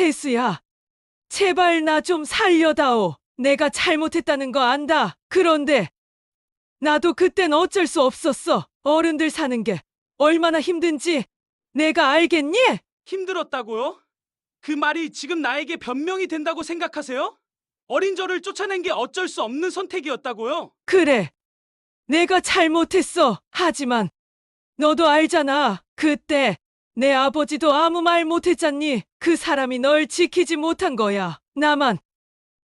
태수야, 제발 나 좀 살려다오. 내가 잘못했다는 거 안다. 그런데 나도 그땐 어쩔 수 없었어. 어른들 사는 게 얼마나 힘든지 내가 알겠니? 힘들었다고요? 그 말이 지금 나에게 변명이 된다고 생각하세요? 어린 저를 쫓아낸 게 어쩔 수 없는 선택이었다고요? 그래, 내가 잘못했어. 하지만 너도 알잖아. 그때 내 아버지도 아무 말 못했잖니. 그 사람이 널 지키지 못한 거야. 나만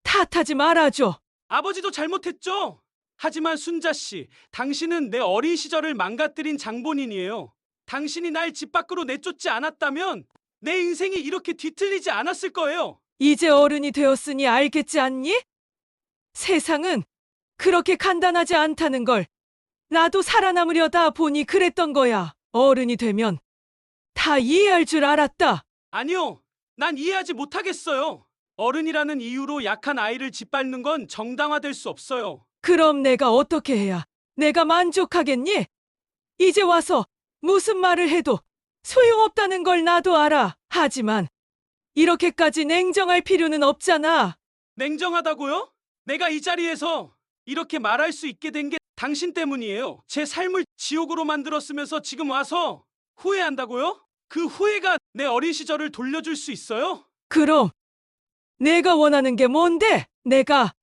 탓하지 말아줘. 아버지도 잘못했죠? 하지만 순자 씨, 당신은 내 어린 시절을 망가뜨린 장본인이에요. 당신이 날 집 밖으로 내쫓지 않았다면 내 인생이 이렇게 뒤틀리지 않았을 거예요. 이제 어른이 되었으니 알겠지 않니? 세상은 그렇게 간단하지 않다는 걸 나도 살아남으려다 보니 그랬던 거야. 어른이 되면 다 이해할 줄 알았다. 아니요, 난 이해하지 못하겠어요. 어른이라는 이유로 약한 아이를 짓밟는 건 정당화될 수 없어요. 그럼 내가 어떻게 해야 내가 만족하겠니? 이제 와서 무슨 말을 해도 소용없다는 걸 나도 알아. 하지만 이렇게까지 냉정할 필요는 없잖아. 냉정하다고요? 내가 이 자리에서 이렇게 말할 수 있게 된 게 당신 때문이에요. 제 삶을 지옥으로 만들었으면서 지금 와서 후회한다고요? 그 후회가 내 어린 시절을 돌려줄 수 있어요? 그럼 내가 원하는 게 뭔데? 내가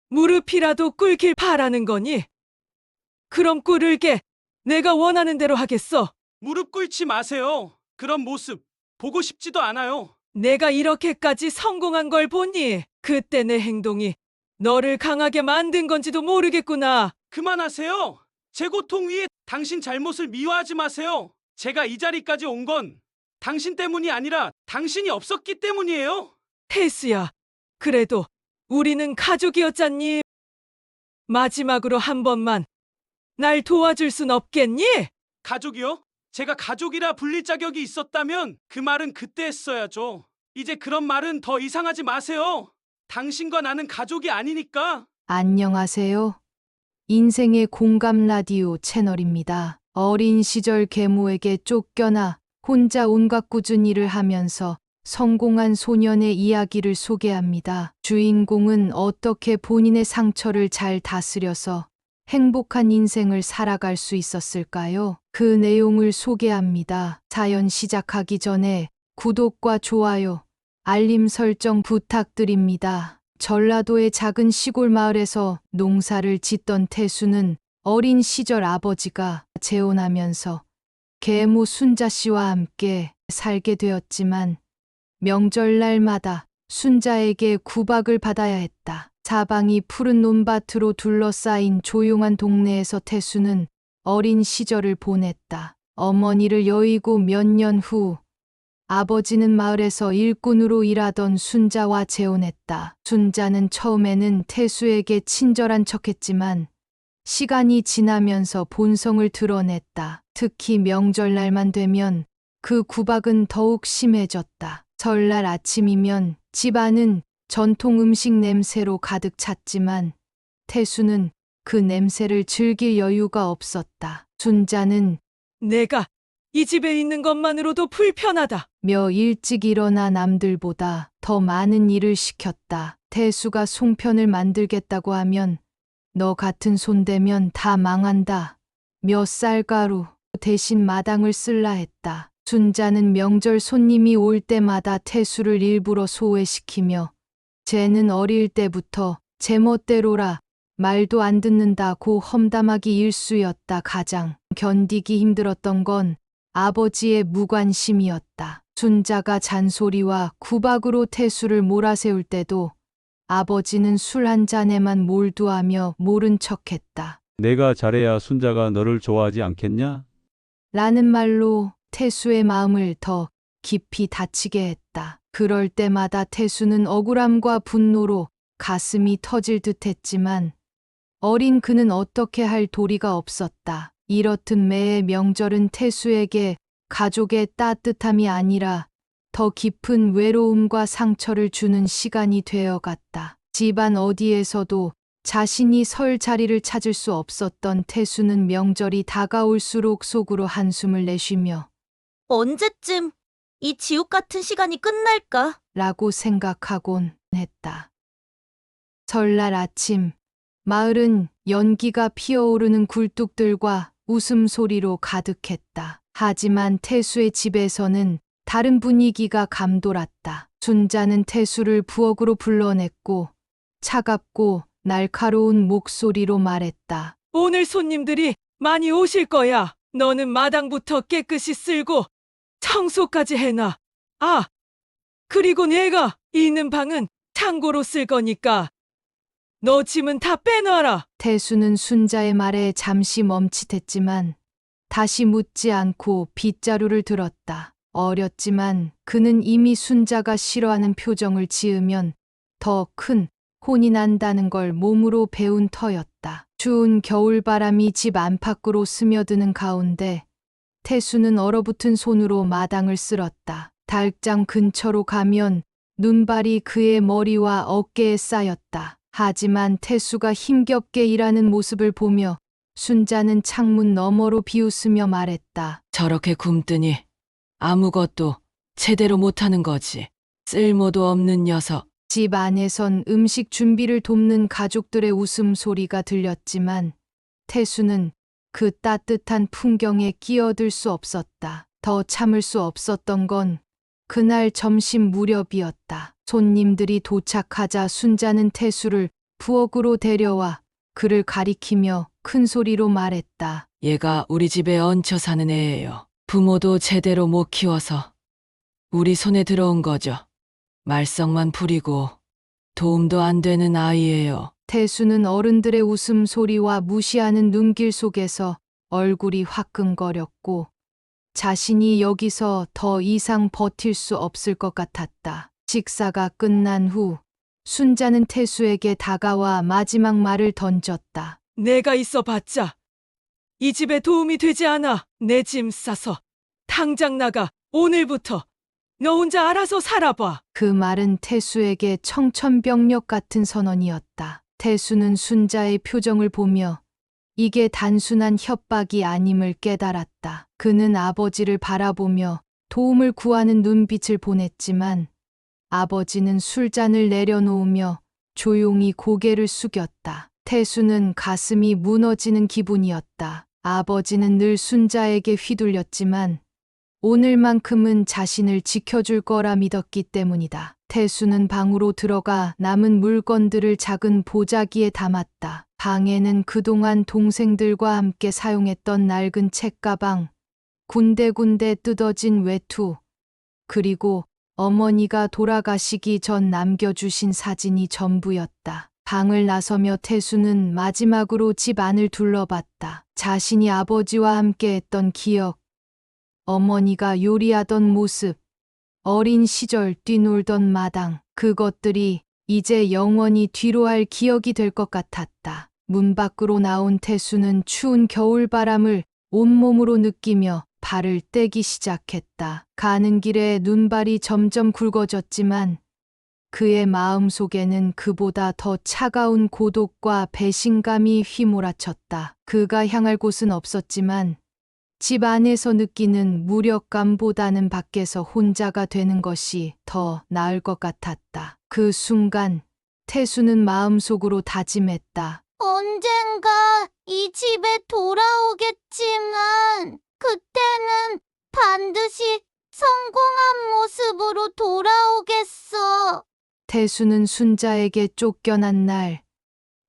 무릎이라도 꿇길 바라는 거니? 그럼 꿇을게. 내가 원하는 대로 하겠어. 무릎 꿇지 마세요. 그런 모습 보고 싶지도 않아요. 내가 이렇게까지 성공한 걸 보니 그때 내 행동이 너를 강하게 만든 건지도 모르겠구나. 그만하세요. 제 고통 위에 당신 잘못을 미화하지 마세요. 제가 이 자리까지 온 건 당신 때문이 아니라 당신이 없었기 때문이에요. 태수야, 그래도 우리는 가족이었잖니. 마지막으로 한 번만 날 도와줄 순 없겠니? 가족이요? 제가 가족이라 불릴 자격이 있었다면 그 말은 그때 했어야죠. 이제 그런 말은 더 이상하지 마세요. 당신과 나는 가족이 아니니까. 안녕하세요. 인생의 공감 라디오 채널입니다. 어린 시절 계모에게 쫓겨나 혼자 온갖 꾸준 일을 하면서 성공한 소년의 이야기를 소개합니다. 주인공은 어떻게 본인의 상처를 잘 다스려서 행복한 인생을 살아갈 수 있었을까요? 그 내용을 소개합니다. 사연 시작하기 전에 구독과 좋아요, 알림 설정 부탁드립니다. 전라도의 작은 시골 마을에서 농사를 짓던 태수는 어린 시절 아버지가 재혼하면서 계모 순자 씨와 함께 살게 되었지만 명절날마다 순자에게 구박을 받아야 했다. 사방이 푸른 논밭으로 둘러싸인 조용한 동네에서 태수는 어린 시절을 보냈다. 어머니를 여의고 몇 년 후 아버지는 마을에서 일꾼으로 일하던 순자와 재혼했다. 순자는 처음에는 태수에게 친절한 척했지만 시간이 지나면서 본성을 드러냈다. 특히 명절날만 되면 그 구박은 더욱 심해졌다. 설날 아침이면 집안은 전통 음식 냄새로 가득 찼지만 태수는 그 냄새를 즐길 여유가 없었다. 순자는 내가 이 집에 있는 것만으로도 불편하다. 며 일찍 일어나 남들보다 더 많은 일을 시켰다. 태수가 송편을 만들겠다고 하면 너 같은 손 대면 다 망한다. 며 쌀가루 대신 마당을 쓸라 했다. 순자는 명절 손님이 올 때마다 태수를 일부러 소외시키며 쟤는 어릴 때부터 제멋대로라 말도 안 듣는다고 험담하기 일쑤였다. 가장 견디기 힘들었던 건 아버지의 무관심이었다. 순자가 잔소리와 구박으로 태수를 몰아세울 때도 아버지는 술 한 잔에만 몰두하며 모른 척했다. 내가 잘해야 순자가 너를 좋아하지 않겠냐? 라는 말로 태수의 마음을 더 깊이 다치게 했다. 그럴 때마다 태수는 억울함과 분노로 가슴이 터질 듯 했지만 어린 그는 어떻게 할 도리가 없었다. 이렇듯 매해 명절은 태수에게 가족의 따뜻함이 아니라 더 깊은 외로움과 상처를 주는 시간이 되어갔다. 집안 어디에서도 자신이 설 자리를 찾을 수 없었던 태수는 명절이 다가올수록 속으로 한숨을 내쉬며 언제쯤 이 지옥 같은 시간이 끝날까? 라고 생각하곤 했다. 설날 아침, 마을은 연기가 피어오르는 굴뚝들과 웃음소리로 가득했다. 하지만 태수의 집에서는 다른 분위기가 감돌았다. 순자는 태수를 부엌으로 불러냈고 차갑고 날카로운 목소리로 말했다. 오늘 손님들이 많이 오실 거야. 너는 마당부터 깨끗이 쓸고 청소까지 해놔. 아, 그리고 내가 있는 방은 창고로 쓸 거니까 너 짐은 다 빼놔라. 태수는 순자의 말에 잠시 멈칫했지만 다시 묻지 않고 빗자루를 들었다. 어렸지만 그는 이미 순자가 싫어하는 표정을 지으면 더 큰 혼이 난다는 걸 몸으로 배운 터였다. 추운 겨울바람이 집 안팎으로 스며드는 가운데 태수는 얼어붙은 손으로 마당을 쓸었다. 닭장 근처로 가면 눈발이 그의 머리와 어깨에 쌓였다. 하지만 태수가 힘겹게 일하는 모습을 보며 순자는 창문 너머로 비웃으며 말했다. 저렇게 굶더니 아무것도 제대로 못하는 거지. 쓸모도 없는 녀석. 집 안에선 음식 준비를 돕는 가족들의 웃음소리가 들렸지만 태수는 그 따뜻한 풍경에 끼어들 수 없었다. 더 참을 수 없었던 건 그날 점심 무렵이었다. 손님들이 도착하자 순자는 태수를 부엌으로 데려와 그를 가리키며 큰 소리로 말했다. 얘가 우리 집에 얹혀 사는 애예요. 부모도 제대로 못 키워서 우리 손에 들어온 거죠. 말썽만 부리고 도움도 안 되는 아이예요. 태수는 어른들의 웃음소리와 무시하는 눈길 속에서 얼굴이 화끈거렸고 자신이 여기서 더 이상 버틸 수 없을 것 같았다. 식사가 끝난 후 순자는 태수에게 다가와 마지막 말을 던졌다. 내가 있어 봤자 이 집에 도움이 되지 않아. 내 짐 싸서 당장 나가. 오늘부터 너 혼자 알아서 살아봐. 그 말은 태수에게 청천벽력 같은 선언이었다. 태수는 순자의 표정을 보며 이게 단순한 협박이 아님을 깨달았다. 그는 아버지를 바라보며 도움을 구하는 눈빛을 보냈지만 아버지는 술잔을 내려놓으며 조용히 고개를 숙였다. 태수는 가슴이 무너지는 기분이었다. 아버지는 늘 순자에게 휘둘렸지만 오늘만큼은 자신을 지켜줄 거라 믿었기 때문이다. 태수는 방으로 들어가 남은 물건들을 작은 보자기에 담았다. 방에는 그동안 동생들과 함께 사용했던 낡은 책가방, 군데군데 뜯어진 외투, 그리고 어머니가 돌아가시기 전 남겨주신 사진이 전부였다. 방을 나서며 태수는 마지막으로 집 안을 둘러봤다. 자신이 아버지와 함께 했던 기억, 어머니가 요리하던 모습, 어린 시절 뛰놀던 마당, 그것들이 이제 영원히 뒤로할 기억이 될 것 같았다. 문 밖으로 나온 태수는 추운 겨울바람을 온몸으로 느끼며 발을 떼기 시작했다. 가는 길에 눈발이 점점 굵어졌지만 그의 마음속에는 그보다 더 차가운 고독과 배신감이 휘몰아쳤다. 그가 향할 곳은 없었지만 집 안에서 느끼는 무력감보다는 밖에서 혼자가 되는 것이 더 나을 것 같았다. 그 순간 태수는 마음속으로 다짐했다. 언젠가 이 집에 돌아오겠지만 그때는 반드시 성공한 모습으로 돌아오겠어. 태수는 순자에게 쫓겨난 날,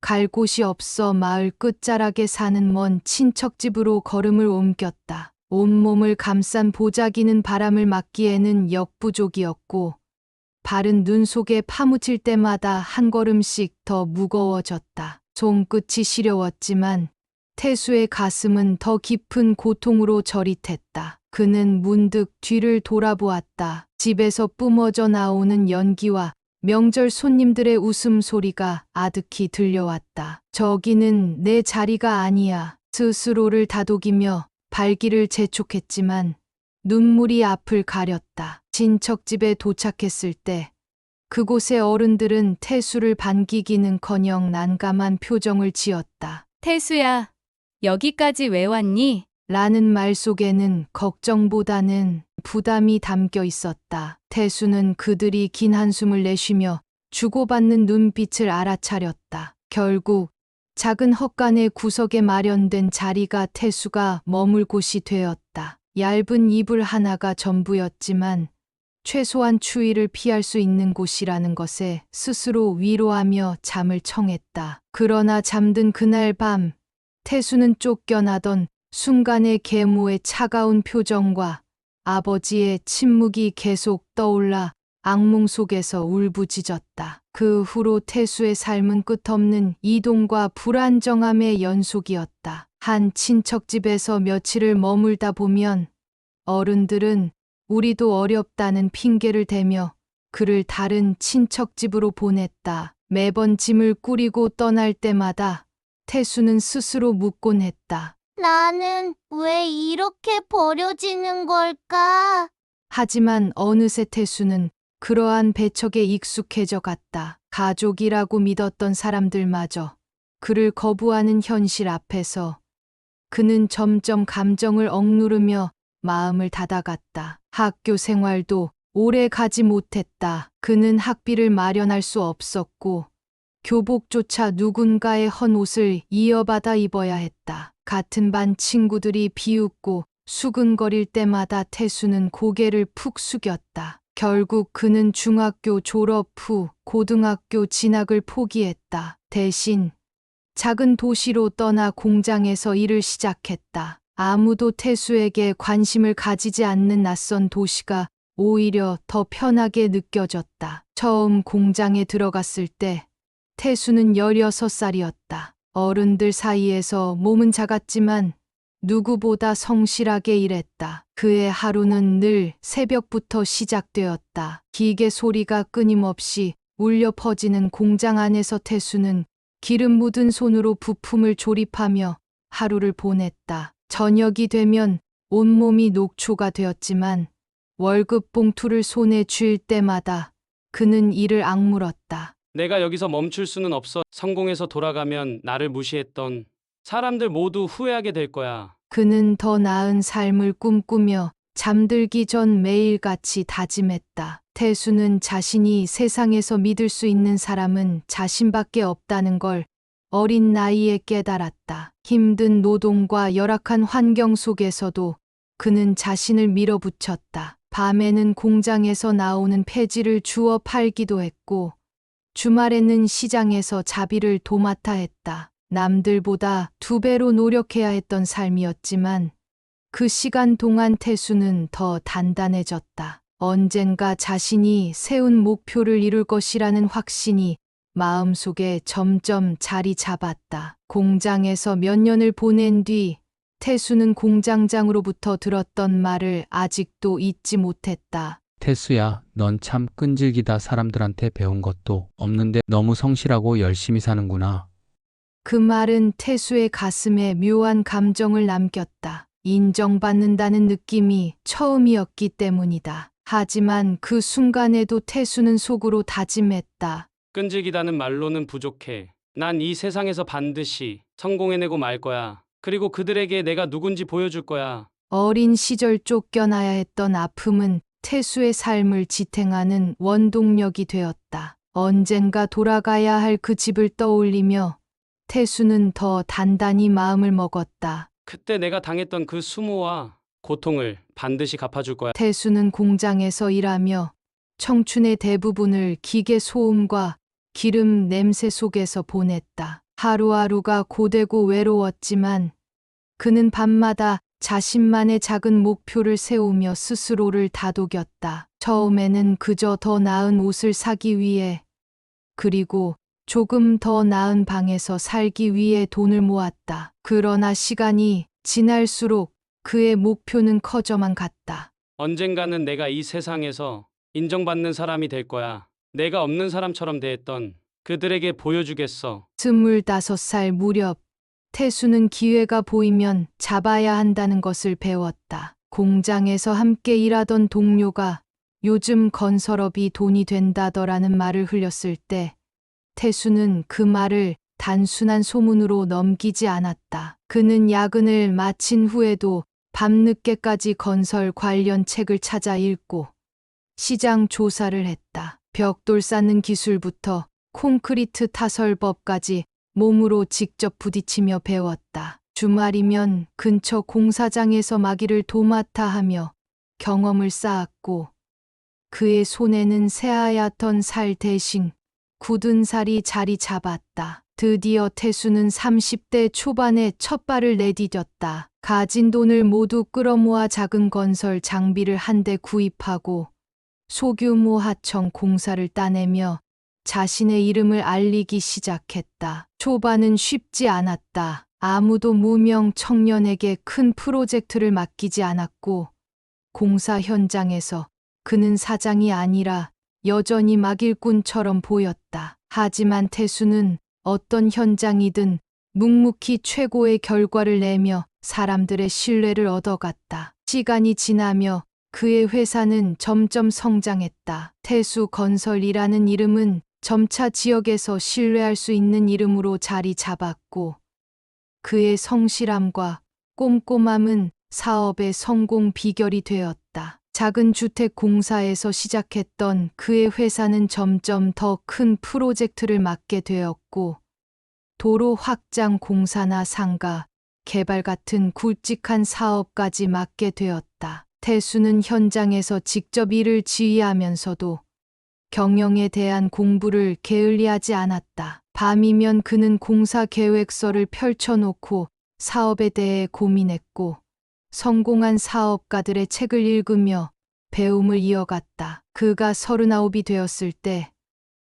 갈 곳이 없어 마을 끝자락에 사는 먼 친척집으로 걸음을 옮겼다. 온몸을 감싼 보자기는 바람을 막기에는 역부족이었고 발은 눈 속에 파묻힐 때마다 한 걸음씩 더 무거워졌다. 손끝이 시려웠지만 태수의 가슴은 더 깊은 고통으로 저릿했다. 그는 문득 뒤를 돌아보았다. 집에서 뿜어져 나오는 연기와 명절 손님들의 웃음소리가 아득히 들려왔다. 저기는 내 자리가 아니야. 스스로를 다독이며 발길을 재촉했지만 눈물이 앞을 가렸다. 친척집에 도착했을 때 그곳의 어른들은 태수를 반기기는커녕 난감한 표정을 지었다. 태수야, 여기까지 왜 왔니? 라는 말 속에는 걱정보다는 부담이 담겨 있었다. 태수는 그들이 긴 한숨을 내쉬며 주고받는 눈빛을 알아차렸다. 결국 작은 헛간의 구석에 마련된 자리가 태수가 머물 곳이 되었다. 얇은 이불 하나가 전부였지만 최소한 추위를 피할 수 있는 곳이라는 것에 스스로 위로하며 잠을 청했다. 그러나 잠든 그날 밤 태수는 쫓겨나던 순간의 계모의 차가운 표정과 아버지의 침묵이 계속 떠올라 악몽 속에서 울부짖었다. 그 후로 태수의 삶은 끝없는 이동과 불안정함의 연속이었다. 한 친척집에서 며칠을 머물다 보면 어른들은 우리도 어렵다는 핑계를 대며 그를 다른 친척집으로 보냈다. 매번 짐을 꾸리고 떠날 때마다 태수는 스스로 묻곤 했다. 나는 왜 이렇게 버려지는 걸까? 하지만 어느새 태수는 그러한 배척에 익숙해져 갔다. 가족이라고 믿었던 사람들마저 그를 거부하는 현실 앞에서 그는 점점 감정을 억누르며 마음을 닫아갔다. 학교 생활도 오래 가지 못했다. 그는 학비를 마련할 수 없었고 교복조차 누군가의 헌 옷을 이어받아 입어야 했다. 같은 반 친구들이 비웃고 수근거릴 때마다 태수는 고개를 푹 숙였다. 결국 그는 중학교 졸업 후 고등학교 진학을 포기했다. 대신 작은 도시로 떠나 공장에서 일을 시작했다. 아무도 태수에게 관심을 가지지 않는 낯선 도시가 오히려 더 편하게 느껴졌다. 처음 공장에 들어갔을 때 태수는 16살이었다. 어른들 사이에서 몸은 작았지만 누구보다 성실하게 일했다. 그의 하루는 늘 새벽부터 시작되었다. 기계 소리가 끊임없이 울려 퍼지는 공장 안에서 태수는 기름 묻은 손으로 부품을 조립하며 하루를 보냈다. 저녁이 되면 온몸이 녹초가 되었지만 월급 봉투를 손에 쥘 때마다 그는 이를 악물었다. 내가 여기서 멈출 수는 없어. 성공해서 돌아가면 나를 무시했던 사람들 모두 후회하게 될 거야. 그는 더 나은 삶을 꿈꾸며 잠들기 전 매일같이 다짐했다. 태수는 자신이 세상에서 믿을 수 있는 사람은 자신밖에 없다는 걸 어린 나이에 깨달았다. 힘든 노동과 열악한 환경 속에서도 그는 자신을 밀어붙였다. 밤에는 공장에서 나오는 폐지를 주워 팔기도 했고 주말에는 시장에서 자비를 도맡아 했다. 남들보다 2배로 노력해야 했던 삶이었지만 그 시간 동안 태수는 더 단단해졌다. 언젠가 자신이 세운 목표를 이룰 것이라는 확신이 마음속에 점점 자리 잡았다. 공장에서 몇 년을 보낸 뒤 태수는 공장장으로부터 들었던 말을 아직도 잊지 못했다. 태수야, 넌 참 끈질기다. 사람들한테 배운 것도 없는데 너무 성실하고 열심히 사는구나. 그 말은 태수의 가슴에 묘한 감정을 남겼다. 인정받는다는 느낌이 처음이었기 때문이다. 하지만 그 순간에도 태수는 속으로 다짐했다. 끈질기다는 말로는 부족해. 난 이 세상에서 반드시 성공해내고 말 거야. 그리고 그들에게 내가 누군지 보여줄 거야. 어린 시절 쫓겨나야 했던 아픔은 태수의 삶을 지탱하는 원동력이 되었다. 언젠가 돌아가야 할 그 집을 떠올리며 태수는 더 단단히 마음을 먹었다. 그때 내가 당했던 그 수모와 고통을 반드시 갚아줄 거야. 태수는 공장에서 일하며 청춘의 대부분을 기계 소음과 기름 냄새 속에서 보냈다. 하루하루가 고되고 외로웠지만 그는 밤마다 자신만의 작은 목표를 세우며 스스로를 다독였다. 처음에는 그저 더 나은 옷을 사기 위해, 그리고 조금 더 나은 방에서 살기 위해 돈을 모았다. 그러나 시간이 지날수록 그의 목표는 커져만 갔다. 언젠가는 내가 이 세상에서 인정받는 사람이 될 거야. 내가 없는 사람처럼 대했던 그들에게 보여주겠어. 25살 무렵 태수는 기회가 보이면 잡아야 한다는 것을 배웠다. 공장에서 함께 일하던 동료가 요즘 건설업이 돈이 된다더라는 말을 흘렸을 때 태수는 그 말을 단순한 소문으로 넘기지 않았다. 그는 야근을 마친 후에도 밤늦게까지 건설 관련 책을 찾아 읽고 시장 조사를 했다. 벽돌 쌓는 기술부터 콘크리트 타설법까지 몸으로 직접 부딪히며 배웠다. 주말이면 근처 공사장에서 마기를 도맡아 하며 경험을 쌓았고 그의 손에는 새하얗던 살 대신 굳은 살이 자리 잡았다. 드디어 태수는 30대 초반에 첫 발을 내디뎠다. 가진 돈을 모두 끌어모아 작은 건설 장비를 한 대 구입하고 소규모 하청 공사를 따내며 자신의 이름을 알리기 시작했다. 초반은 쉽지 않았다. 아무도 무명 청년에게 큰 프로젝트를 맡기지 않았고 공사 현장에서 그는 사장이 아니라 여전히 막일꾼처럼 보였다. 하지만 태수는 어떤 현장이든 묵묵히 최고의 결과를 내며 사람들의 신뢰를 얻어갔다. 시간이 지나며 그의 회사는 점점 성장했다. 태수 건설이라는 이름은 점차 지역에서 신뢰할 수 있는 이름으로 자리 잡았고 그의 성실함과 꼼꼼함은 사업의 성공 비결이 되었다. 작은 주택 공사에서 시작했던 그의 회사는 점점 더 큰 프로젝트를 맡게 되었고 도로 확장 공사나 상가, 개발 같은 굵직한 사업까지 맡게 되었다. 태수는 현장에서 직접 일을 지휘하면서도 경영에 대한 공부를 게을리하지 않았다. 밤이면 그는 공사 계획서를 펼쳐놓고 사업에 대해 고민했고 성공한 사업가들의 책을 읽으며 배움을 이어갔다. 그가 39이 되었을 때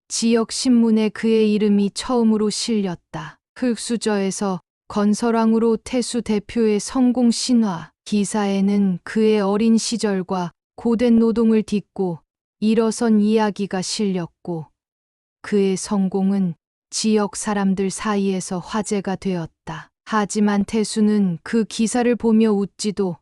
지역 신문에 그의 이름이 처음으로 실렸다. 흙수저에서 건설왕으로 태수 대표의 성공 신화. 기사에는 그의 어린 시절과 고된 노동을 딛고 일어선 이야기가 실렸고 그의 성공은 지역 사람들 사이에서 화제가 되었다. 하지만 태수는 그 기사를 보며 웃지도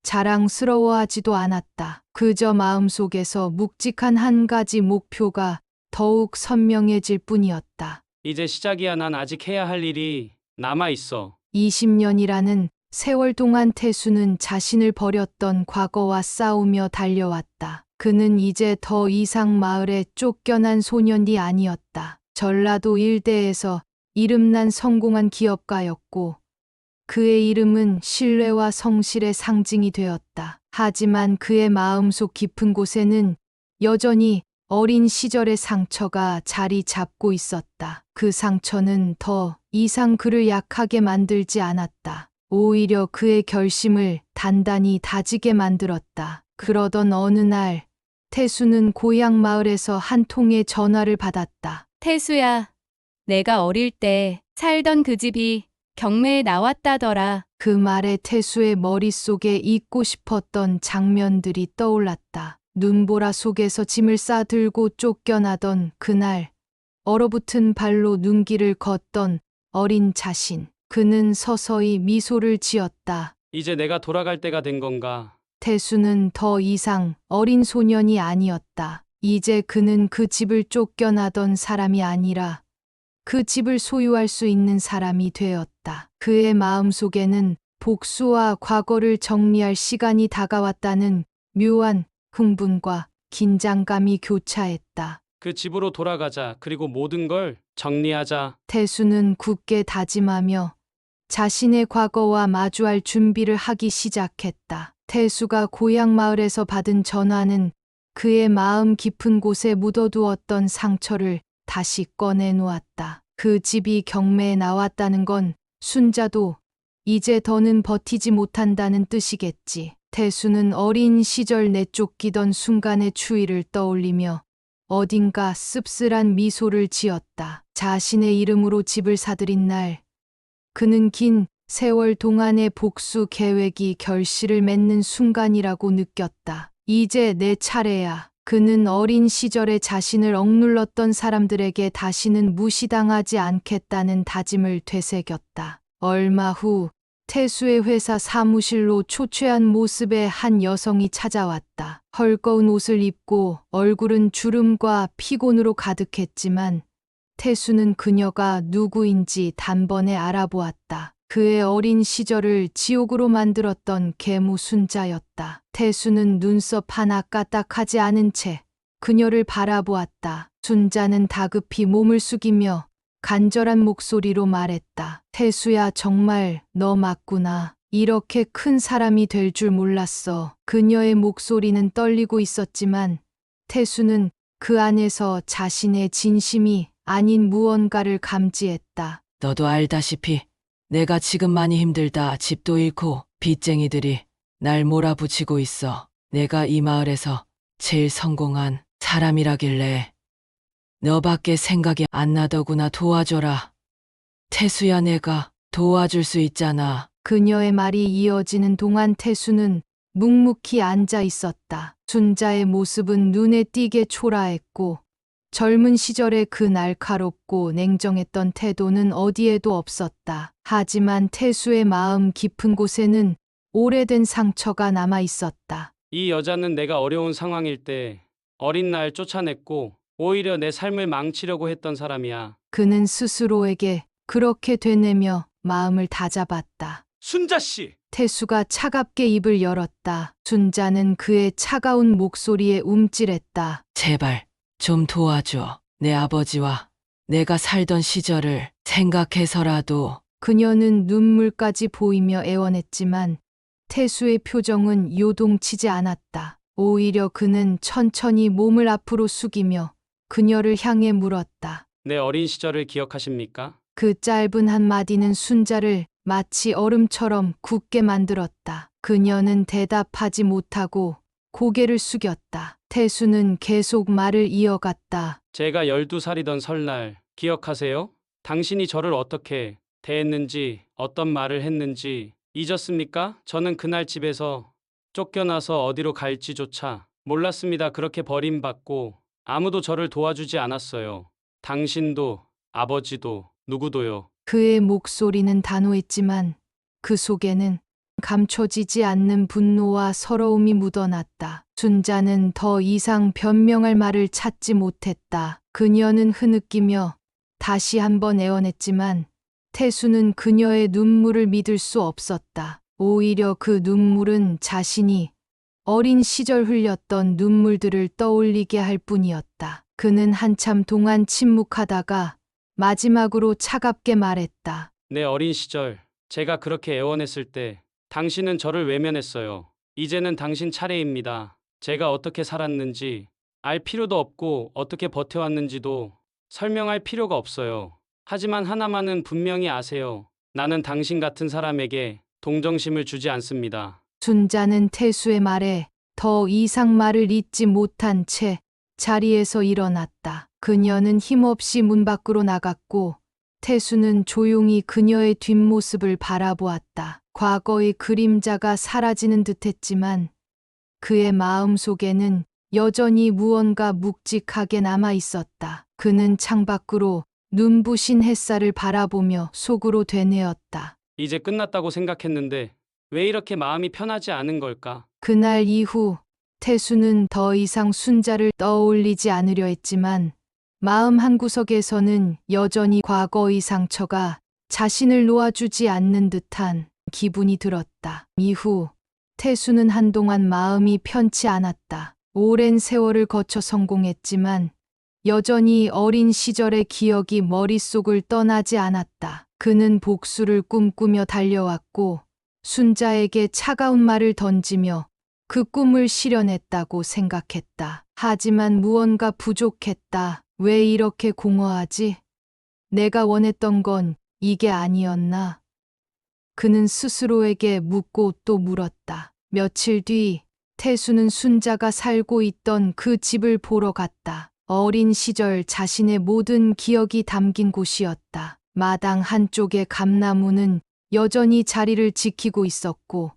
자랑스러워하지도 않았다. 그저 마음속에서 묵직한 한 가지 목표가 더욱 선명해질 뿐이었다. 이제 시작이야. 난 아직 해야 할 일이 남아 있어. 20년이라는 세월 동안 태수는 자신을 버렸던 과거와 싸우며 달려왔다. 그는 이제 더 이상 마을에 쫓겨난 소년이 아니었다. 전라도 일대에서 이름난 성공한 기업가였고 그의 이름은 신뢰와 성실의 상징이 되었다. 하지만 그의 마음속 깊은 곳에는 여전히 어린 시절의 상처가 자리 잡고 있었다. 그 상처는 더 이상 그를 약하게 만들지 않았다. 오히려 그의 결심을 단단히 다지게 만들었다. 그러던 어느 날 태수는 고향 마을에서 한 통의 전화를 받았다. 태수야, 내가 어릴 때 살던 그 집이 경매에 나왔다더라. 그 말에 태수의 머릿속에 잊고 싶었던 장면들이 떠올랐다. 눈보라 속에서 짐을 싸들고 쫓겨나던 그날, 얼어붙은 발로 눈길을 걷던 어린 자신. 그는 서서히 미소를 지었다. 이제 내가 돌아갈 때가 된 건가? 태수는 더 이상 어린 소년이 아니었다. 이제 그는 그 집을 쫓겨나던 사람이 아니라 그 집을 소유할 수 있는 사람이 되었다. 그의 마음속에는 복수와 과거를 정리할 시간이 다가왔다는 묘한 흥분과 긴장감이 교차했다. 그 집으로 돌아가자. 그리고 모든 걸 정리하자. 태수는 굳게 다짐하며 자신의 과거와 마주할 준비를 하기 시작했다. 태수가 고향 마을에서 받은 전화는 그의 마음 깊은 곳에 묻어두었던 상처를 다시 꺼내놓았다. 그 집이 경매에 나왔다는 건 순자도 이제 더는 버티지 못한다는 뜻이겠지. 태수는 어린 시절 내쫓기던 순간의 추위를 떠올리며 어딘가 씁쓸한 미소를 지었다. 자신의 이름으로 집을 사들인 날, 그는 긴 세월 동안의 복수 계획이 결실을 맺는 순간이라고 느꼈다. 이제 내 차례야. 그는 어린 시절에 자신을 억눌렀던 사람들에게 다시는 무시당하지 않겠다는 다짐을 되새겼다. 얼마 후 태수의 회사 사무실로 초췌한 모습의 한 여성이 찾아왔다. 헐거운 옷을 입고 얼굴은 주름과 피곤으로 가득했지만 태수는 그녀가 누구인지 단번에 알아보았다. 그의 어린 시절을 지옥으로 만들었던 계무 순자였다. 태수는 눈썹 하나 까딱하지 않은 채 그녀를 바라보았다. 순자는 다급히 몸을 숙이며 간절한 목소리로 말했다. 태수야, 정말 너 맞구나. 이렇게 큰 사람이 될 줄 몰랐어. 그녀의 목소리는 떨리고 있었지만 태수는 그 안에서 자신의 진심이 아닌 무언가를 감지했다. 너도 알다시피 내가 지금 많이 힘들다. 집도 잃고 빚쟁이들이 날 몰아붙이고 있어. 내가 이 마을에서 제일 성공한 사람이라길래 너밖에 생각이 안 나더구나. 도와줘라. 태수야, 내가 도와줄 수 있잖아. 그녀의 말이 이어지는 동안 태수는 묵묵히 앉아 있었다. 순자의 모습은 눈에 띄게 초라했고 젊은 시절의 그 날카롭고 냉정했던 태도는 어디에도 없었다. 하지만 태수의 마음 깊은 곳에는 오래된 상처가 남아 있었다. 이 여자는 내가 어려운 상황일 때 어린 날 쫓아냈고 오히려 내 삶을 망치려고 했던 사람이야. 그는 스스로에게 그렇게 되뇌며 마음을 다잡았다. 순자 씨! 태수가 차갑게 입을 열었다. 순자는 그의 차가운 목소리에 움찔했다. 제발 좀 도와줘. 내 아버지와 내가 살던 시절을 생각해서라도. 그녀는 눈물까지 보이며 애원했지만 태수의 표정은 요동치지 않았다. 오히려 그는 천천히 몸을 앞으로 숙이며 그녀를 향해 물었다. 내 어린 시절을 기억하십니까? 그 짧은 한마디는 순자를 마치 얼음처럼 굳게 만들었다. 그녀는 대답하지 못하고 고개를 숙였다. 태수는 계속 말을 이어갔다. 제가 12살이던 설날 기억하세요? 당신이 저를 어떻게 대했는지, 어떤 말을 했는지 잊었습니까? 저는 그날 집에서 쫓겨나서 어디로 갈지조차 몰랐습니다. 그렇게 버림받고 아무도 저를 도와주지 않았어요. 당신도, 아버지도, 누구도요. 그의 목소리는 단호했지만 그 속에는 감춰지지 않는 분노와 서러움이 묻어났다. 순자는 더 이상 변명할 말을 찾지 못했다. 그녀는 흐느끼며 다시 한번 애원했지만 태수는 그녀의 눈물을 믿을 수 없었다. 오히려 그 눈물은 자신이 어린 시절 흘렸던 눈물들을 떠올리게 할 뿐이었다. 그는 한참 동안 침묵하다가 마지막으로 차갑게 말했다. 내 어린 시절 제가 그렇게 애원했을 때 당신은 저를 외면했어요. 이제는 당신 차례입니다. 제가 어떻게 살았는지 알 필요도 없고 어떻게 버텨왔는지도 설명할 필요가 없어요. 하지만 하나만은 분명히 아세요. 나는 당신 같은 사람에게 동정심을 주지 않습니다. 순자는 태수의 말에 더 이상 말을 잇지 못한 채 자리에서 일어났다. 그녀는 힘없이 문 밖으로 나갔고 태수는 조용히 그녀의 뒷모습을 바라보았다. 과거의 그림자가 사라지는 듯했지만 그의 마음 속에는 여전히 무언가 묵직하게 남아 있었다. 그는 창밖으로 눈부신 햇살을 바라보며 속으로 되뇌었다. 이제 끝났다고 생각했는데 왜 이렇게 마음이 편하지 않은 걸까? 그날 이후 태수는 더 이상 순자를 떠올리지 않으려 했지만 마음 한구석에서는 여전히 과거의 상처가 자신을 놓아주지 않는 듯한 기분이 들었다. 이후 태수는 한동안 마음이 편치 않았다. 오랜 세월을 거쳐 성공했지만 여전히 어린 시절의 기억이 머릿속을 떠나지 않았다. 그는 복수를 꿈꾸며 달려왔고 순자에게 차가운 말을 던지며 그 꿈을 실현했다고 생각했다. 하지만 무언가 부족했다. 왜 이렇게 공허하지? 내가 원했던 건 이게 아니었나? 그는 스스로에게 묻고 또 물었다. 며칠 뒤 태수는 순자가 살고 있던 그 집을 보러 갔다. 어린 시절 자신의 모든 기억이 담긴 곳이었다. 마당 한쪽의 감나무는 여전히 자리를 지키고 있었고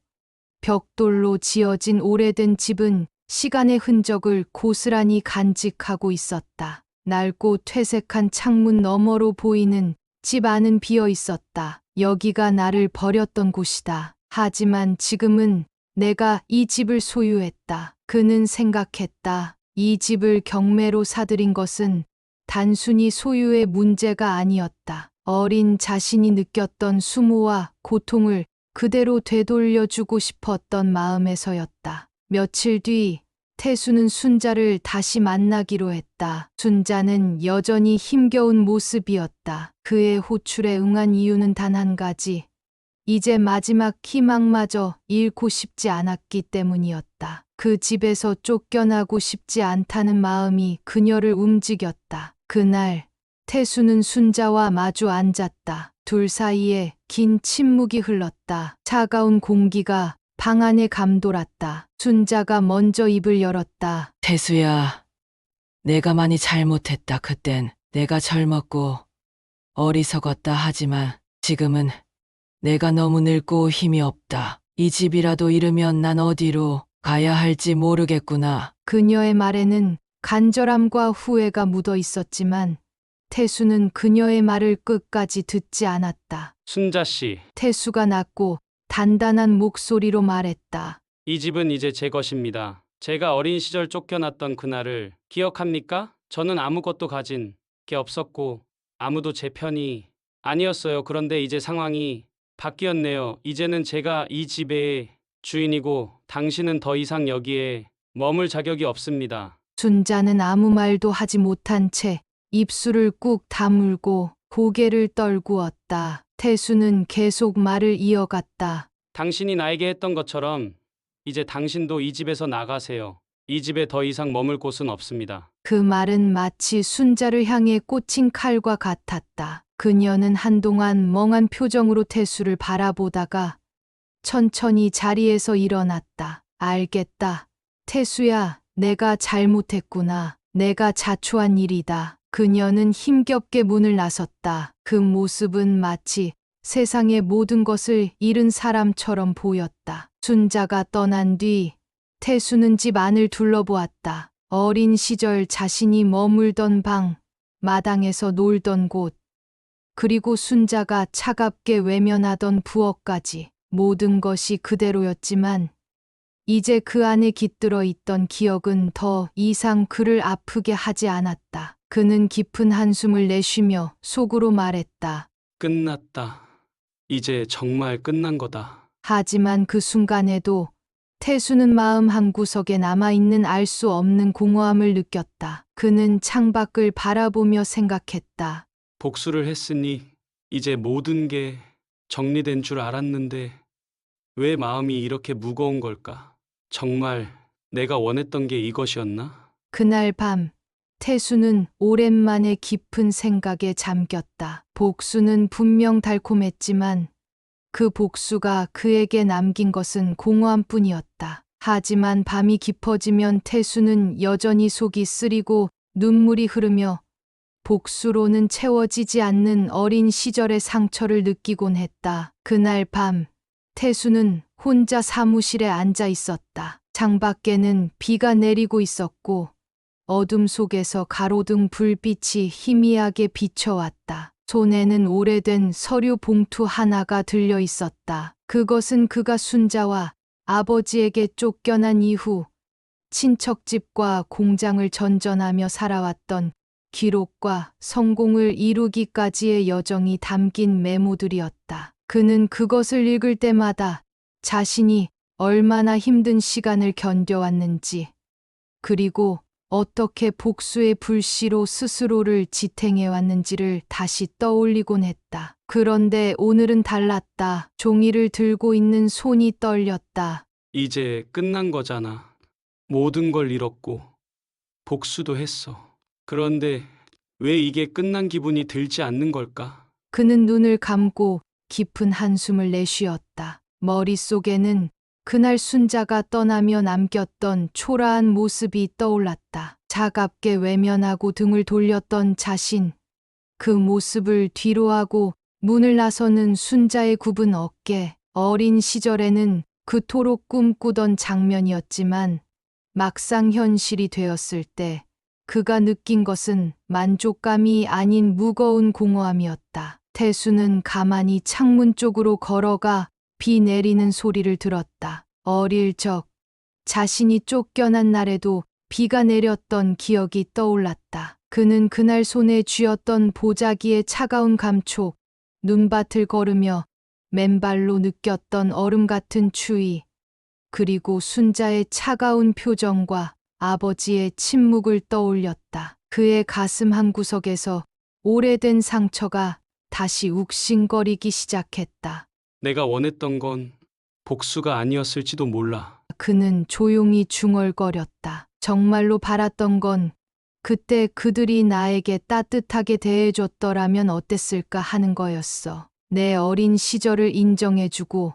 벽돌로 지어진 오래된 집은 시간의 흔적을 고스란히 간직하고 있었다. 낡고 퇴색한 창문 너머로 보이는 집 안은 비어 있었다. 여기가 나를 버렸던 곳이다. 하지만 지금은 내가 이 집을 소유했다. 그는 생각했다. 이 집을 경매로 사들인 것은 단순히 소유의 문제가 아니었다. 어린 자신이 느꼈던 수모와 고통을 그대로 되돌려주고 싶었던 마음에서였다. 며칠 뒤 태수는 순자를 다시 만나기로 했다. 순자는 여전히 힘겨운 모습이었다. 그의 호출에 응한 이유는 단 한 가지. 이제 마지막 희망마저 잃고 싶지 않았기 때문이었다. 그 집에서 쫓겨나고 싶지 않다는 마음이 그녀를 움직였다. 그날 태수는 순자와 마주 앉았다. 둘 사이에 긴 침묵이 흘렀다. 차가운 공기가 방 안에 감돌았다. 순자가 먼저 입을 열었다. 태수야, 내가 많이 잘못했다. 그땐 내가 젊었고 어리석었다. 하지만 지금은 내가 너무 늙고 힘이 없다. 이 집이라도 잃으면 난 어디로 가야 할지 모르겠구나. 그녀의 말에는 간절함과 후회가 묻어 있었지만 태수는 그녀의 말을 끝까지 듣지 않았다. 순자 씨, 태수가 낮고 단단한 목소리로 말했다. 이 집은 이제 제 것입니다. 제가 어린 시절 쫓겨났던 그날을 기억합니까? 저는 아무것도 가진 게 없었고 아무도 제 편이 아니었어요. 그런데 이제 상황이 바뀌었네요. 이제는 제가 이 집의 주인이고 당신은 더 이상 여기에 머물 자격이 없습니다. 순자는 아무 말도 하지 못한 채 입술을 꾹 다물고 고개를 떨구었다. 태수는 계속 말을 이어갔다. 당신이 나에게 했던 것처럼 이제 당신도 이 집에서 나가세요. 이 집에 더 이상 머물 곳은 없습니다. 그 말은 마치 순자를 향해 꽂힌 칼과 같았다. 그녀는 한동안 멍한 표정으로 태수를 바라보다가 천천히 자리에서 일어났다. 알겠다. 태수야, 내가 잘못했구나. 내가 자초한 일이다. 그녀는 힘겹게 문을 나섰다. 그 모습은 마치 세상의 모든 것을 잃은 사람처럼 보였다. 순자가 떠난 뒤 태수는 집 안을 둘러보았다. 어린 시절 자신이 머물던 방, 마당에서 놀던 곳, 그리고 순자가 차갑게 외면하던 부엌까지 모든 것이 그대로였지만 이제 그 안에 깃들어 있던 기억은 더 이상 그를 아프게 하지 않았다. 그는 깊은 한숨을 내쉬며 속으로 말했다. 끝났다. 이제 정말 끝난 거다. 하지만 그 순간에도 태수는 마음 한구석에 남아있는 알 수 없는 공허함을 느꼈다. 그는 창밖을 바라보며 생각했다. 복수를 했으니 이제 모든 게 정리된 줄 알았는데 왜 마음이 이렇게 무거운 걸까? 정말 내가 원했던 게 이것이었나? 그날 밤 태수는 오랜만에 깊은 생각에 잠겼다. 복수는 분명 달콤했지만 그 복수가 그에게 남긴 것은 공허함뿐이었다. 하지만 밤이 깊어지면 태수는 여전히 속이 쓰리고 눈물이 흐르며 복수로는 채워지지 않는 어린 시절의 상처를 느끼곤 했다. 그날 밤 태수는 혼자 사무실에 앉아 있었다. 창밖에는 비가 내리고 있었고 어둠 속에서 가로등 불빛이 희미하게 비춰왔다. 손에는 오래된 서류 봉투 하나가 들려 있었다. 그것은 그가 순자와 아버지에게 쫓겨난 이후 친척집과 공장을 전전하며 살아왔던 기록과 성공을 이루기까지의 여정이 담긴 메모들이었다. 그는 그것을 읽을 때마다 자신이 얼마나 힘든 시간을 견뎌왔는지, 그리고 어떻게 복수의 불씨로 스스로를 지탱해왔는지를 다시 떠올리곤 했다. 그런데 오늘은 달랐다. 종이를 들고 있는 손이 떨렸다. 이제 끝난 거잖아. 모든 걸 잃었고 복수도 했어. 그런데 왜 이게 끝난 기분이 들지 않는 걸까? 그는 눈을 감고 깊은 한숨을 내쉬었다. 머릿속에는 그날 순자가 떠나며 남겼던 초라한 모습이 떠올랐다. 차갑게 외면하고 등을 돌렸던 자신, 그 모습을 뒤로하고 문을 나서는 순자의 굽은 어깨. 어린 시절에는 그토록 꿈꾸던 장면이었지만 막상 현실이 되었을 때 그가 느낀 것은 만족감이 아닌 무거운 공허함이었다. 태수는 가만히 창문 쪽으로 걸어가 비 내리는 소리를 들었다. 어릴 적 자신이 쫓겨난 날에도 비가 내렸던 기억이 떠올랐다. 그는 그날 손에 쥐었던 보자기의 차가운 감촉, 눈밭을 걸으며 맨발로 느꼈던 얼음 같은 추위, 그리고 순자의 차가운 표정과 아버지의 침묵을 떠올렸다. 그의 가슴 한구석에서 오래된 상처가 다시 욱신거리기 시작했다. 내가 원했던 건 복수가 아니었을지도 몰라. 그는 조용히 중얼거렸다. 정말로 바랐던 건 그때 그들이 나에게 따뜻하게 대해줬더라면 어땠을까 하는 거였어. 내 어린 시절을 인정해주고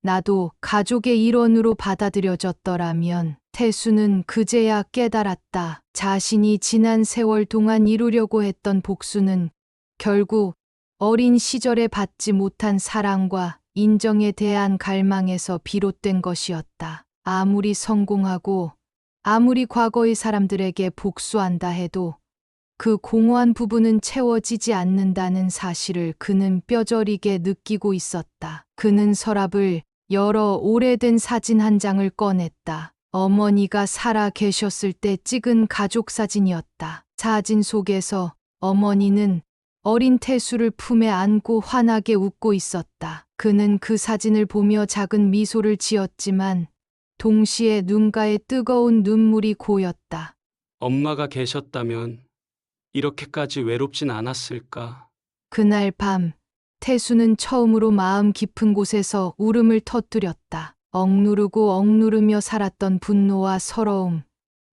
나도 가족의 일원으로 받아들여졌더라면. 태수는 그제야 깨달았다. 자신이 지난 세월 동안 이루려고 했던 복수는 결국 어린 시절에 받지 못한 사랑과 인정에 대한 갈망에서 비롯된 것이었다. 아무리 성공하고 아무리 과거의 사람들에게 복수한다 해도 그 공허한 부분은 채워지지 않는다는 사실을 그는 뼈저리게 느끼고 있었다. 그는 서랍을 열어 오래된 사진 한 장을 꺼냈다. 어머니가 살아 계셨을 때 찍은 가족 사진이었다. 사진 속에서 어머니는 어린 태수를 품에 안고 환하게 웃고 있었다. 그는 그 사진을 보며 작은 미소를 지었지만 동시에 눈가에 뜨거운 눈물이 고였다. 엄마가 계셨다면 이렇게까지 외롭진 않았을까? 그날 밤 태수는 처음으로 마음 깊은 곳에서 울음을 터뜨렸다. 억누르고 억누르며 살았던 분노와 서러움,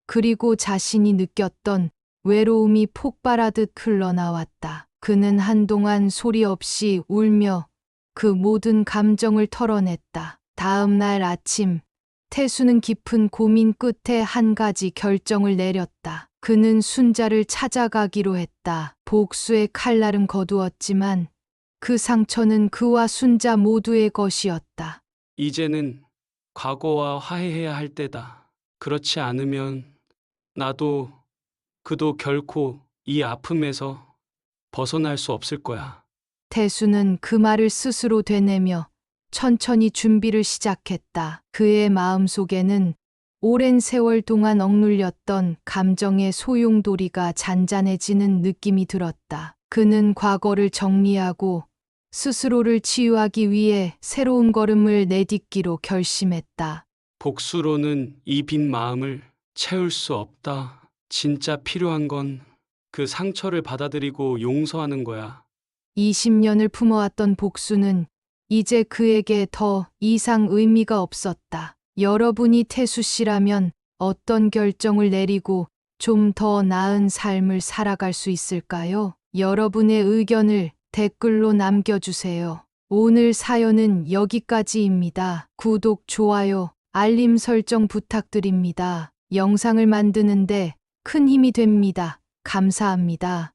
그리고 자신이 느꼈던 외로움이 폭발하듯 흘러나왔다. 그는 한동안 소리 없이 울며 그 모든 감정을 털어냈다. 다음 날 아침, 태수는 깊은 고민 끝에 한 가지 결정을 내렸다. 그는 순자를 찾아가기로 했다. 복수의 칼날은 거두었지만 그 상처는 그와 순자 모두의 것이었다. 이제는 과거와 화해해야 할 때다. 그렇지 않으면 나도 그도 결코 이 아픔에서 벗어날 수 없을 거야. 태수는 그 말을 스스로 되뇌며 천천히 준비를 시작했다. 그의 마음속에는 오랜 세월 동안 억눌렸던 감정의 소용돌이가 잔잔해지는 느낌이 들었다. 그는 과거를 정리하고 스스로를 치유하기 위해 새로운 걸음을 내딛기로 결심했다. 복수로는 이 빈 마음을 채울 수 없다. 진짜 필요한 건 그 상처를 받아들이고 용서하는 거야. 20년을 품어왔던 복수는 이제 그에게 더 이상 의미가 없었다. 여러분이 태수 씨라면 어떤 결정을 내리고 좀 더 나은 삶을 살아갈 수 있을까요? 여러분의 의견을 댓글로 남겨주세요. 오늘 사연은 여기까지입니다. 구독, 좋아요, 알림 설정 부탁드립니다. 영상을 만드는데 큰 힘이 됩니다. 감사합니다.